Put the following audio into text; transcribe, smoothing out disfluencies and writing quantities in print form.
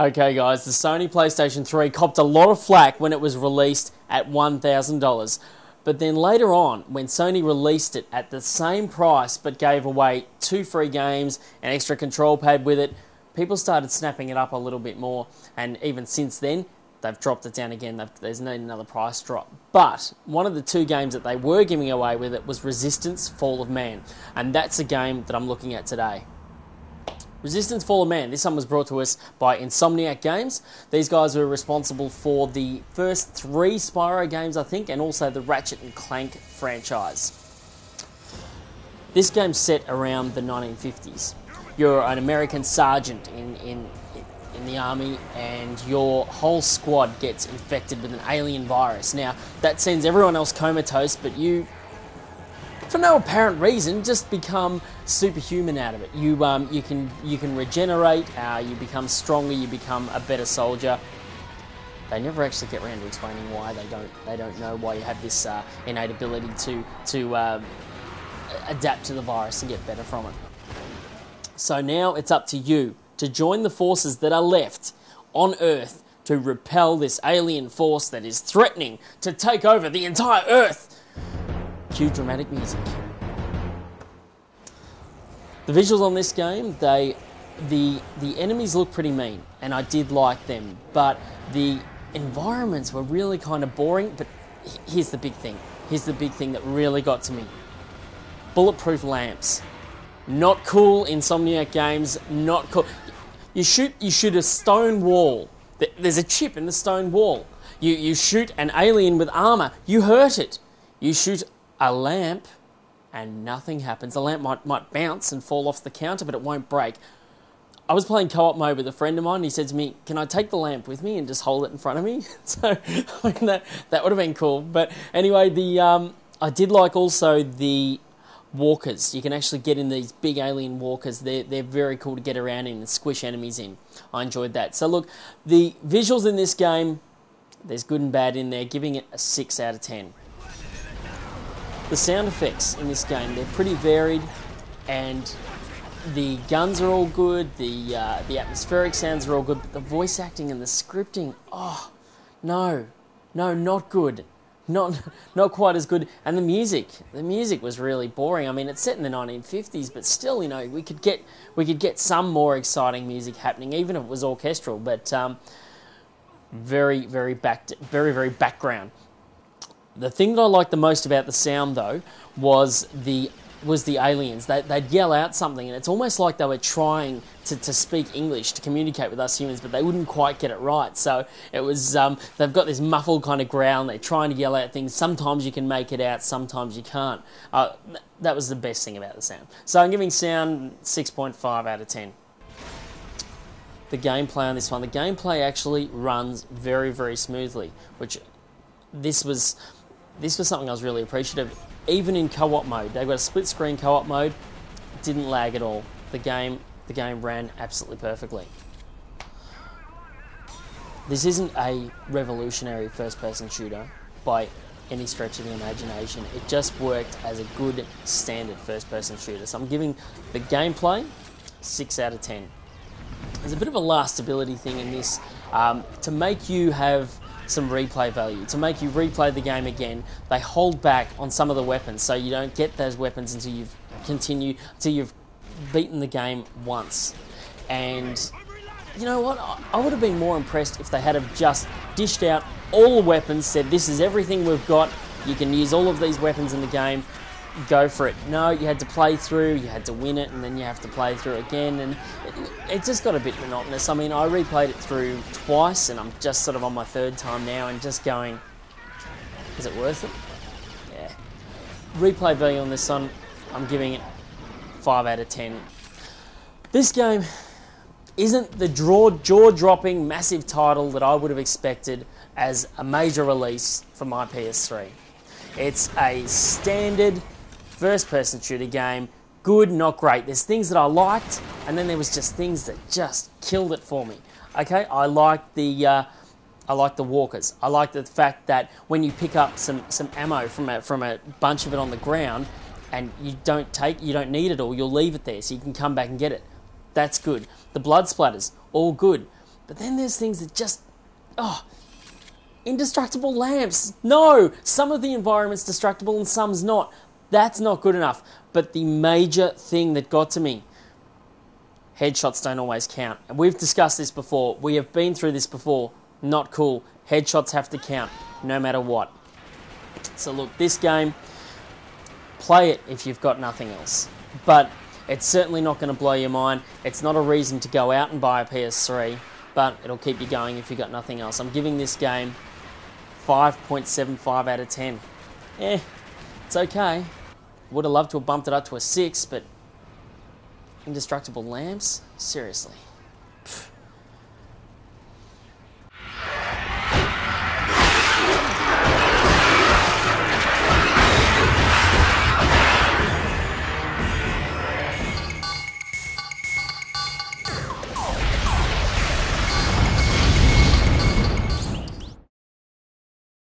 Okay, guys, the Sony PlayStation 3 copped a lot of flack when it was released at $1,000. But then later on, when Sony released it at the same price but gave away 2 free games, an extra control pad with it, people started snapping it up a little bit more. And even since then, they've dropped it down again. There's no another price drop. But one of the 2 games that they were giving away with it was Resistance Fall of Man. And that's a game that I'm looking at today. Resistance Fall of Man. This one was brought to us by Insomniac Games. These guys were responsible for the first 3 Spyro games, I think, and also the Ratchet and Clank franchise. This game's set around the 1950s. You're an American sergeant in the army, and your whole squad gets infected with an alien virus. Now, that sends everyone else comatose, but you, for no apparent reason, just become superhuman out of it. You can regenerate. You become stronger. You become a better soldier. They never actually get around to explaining why. They don't know why you have this innate ability to adapt to the virus and get better from it. So now it's up to you to join the forces that are left on Earth to repel this alien force that is threatening to take over the entire Earth. Cue dramatic music. The visuals on this game, the enemies look pretty mean, and I did like them, but the environments were really kind of boring. But here's the big thing. Here's the big thing that really got to me. Bulletproof lamps. Not cool. Insomniac Games, not cool. You shoot a stone wall. There's a chip in the stone wall. You shoot an alien with armor. You hurt it. You shoot a lamp and nothing happens. The lamp might bounce and fall off the counter, but it won't break. I was playing co-op mode with a friend of mine, and he said to me, "Can I take the lamp with me and just hold it in front of me?" So I mean, that would have been cool. But anyway, I did like also the walkers. You can actually get in these big alien walkers. They're very cool to get around in and squish enemies in. I enjoyed that. So look, the visuals in this game, there's good and bad in there, giving it a 6 out of 10. The sound effects in this game, they're pretty varied, and the guns are all good, the atmospheric sounds are all good, but the voice acting and the scripting, no, not good. Not quite as good. And the music was really boring. I mean, it's set in the 1950s, but still, we could get some more exciting music happening, even if it was orchestral. But very background. The thing that I liked the most about the sound, though, was the aliens. They'd yell out something, and it's almost like they were trying to speak English, to communicate with us humans, but they wouldn't quite get it right. So it was, they've got this muffled kind of growl, and they're trying to yell out things. Sometimes you can make it out, sometimes you can't. That was the best thing about the sound. So I'm giving sound 6.5 out of 10. The gameplay on this one, the gameplay actually runs very, very smoothly, which this was something I was really appreciative. Even in co-op mode, they've got a split-screen co-op mode. Didn't lag at all. The game ran absolutely perfectly. This isn't a revolutionary first-person shooter by any stretch of the imagination. It just worked as a good standard first-person shooter. So I'm giving the gameplay 6 out of 10. There's a bit of a lastability thing in this to make you have some replay value, to make you replay the game again. They hold back on some of the weapons, so you don't get those weapons until you've beaten the game once. And you know what? I would have been more impressed if they had have just dished out all the weapons, said this is everything we've got, you can use all of these weapons in the game, go for it. No, you had to play through, you had to win it, and then you have to play through again, and it just got a bit monotonous. I mean, I replayed it through twice, and I'm just sort of on my 3rd time now, and just going, is it worth it? Yeah. Replay value on this one, I'm giving it 5 out of 10. This game isn't the jaw-dropping, massive title that I would have expected as a major release for my PS3. It's a standard first-person shooter game. Good, not great. There's things that I liked, and then there was just things that just killed it for me. Okay, I like the walkers. I like the fact that when you pick up some ammo from a bunch of it on the ground, and you don't need it all, you'll leave it there so you can come back and get it. That's good. The blood splatters, all good. But then there's things that just, oh, indestructible lamps. No, some of the environment's destructible and some's not. That's not good enough. But the major thing that got to me, headshots don't always count. And we've discussed this before. We have been through this before. Not cool. Headshots have to count, no matter what. So look, this game, play it if you've got nothing else. But it's certainly not going to blow your mind. It's not a reason to go out and buy a PS3, but it'll keep you going if you've got nothing else. I'm giving this game 5.75 out of 10. It's okay. Would have loved to have bumped it up to a 6, but indestructible lamps? Seriously.